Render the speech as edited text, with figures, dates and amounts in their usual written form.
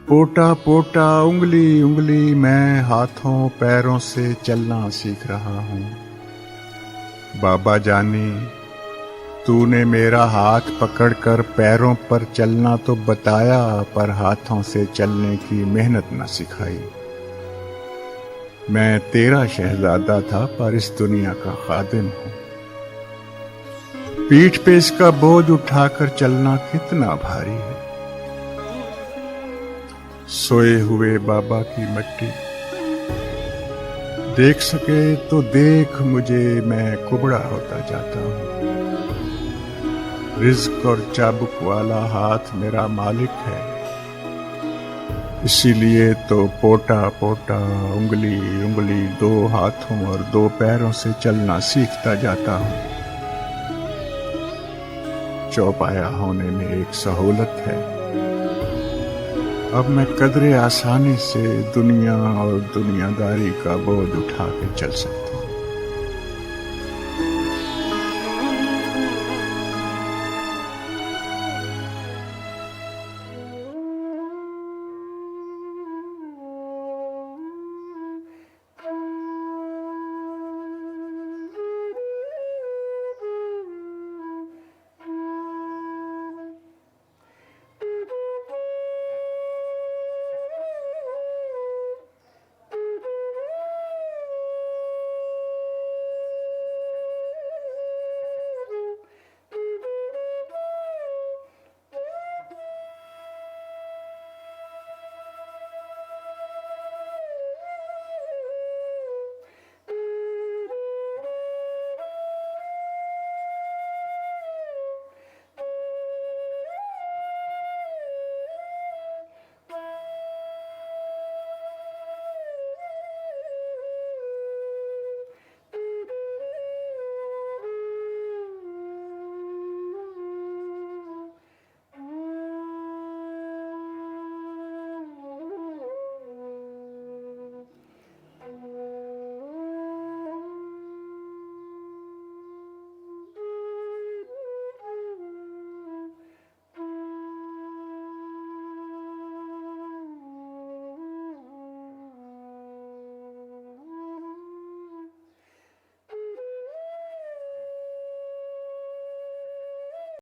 पोटा पोटा उंगली उंगली मैं हाथों पैरों से चलना सीख रहा हूँ। बाबा जानी, तूने मेरा हाथ पकड़कर पैरों पर चलना तो बताया, पर हाथों से चलने की मेहनत न सिखाई। मैं तेरा शहजादा था पर इस दुनिया का खादिम हूँ। पीठ पे इसका बोझ उठाकर चलना कितना भारी है। सोए हुए बाबा की मट्टी देख सके तो देख मुझे, मैं कुबड़ा होता जाता हूँ। रिज्क और चाबुक वाला हाथ मेरा मालिक है, इसीलिए तो पोटा पोटा उंगली उंगली दो हाथों और दो पैरों से चलना सीखता जाता हूँ। चौपाया होने में एक सहूलत है, अब मैं कदरे आसानी से दुनिया और दुनियादारी का बोझ उठा के चल सकता हूँ।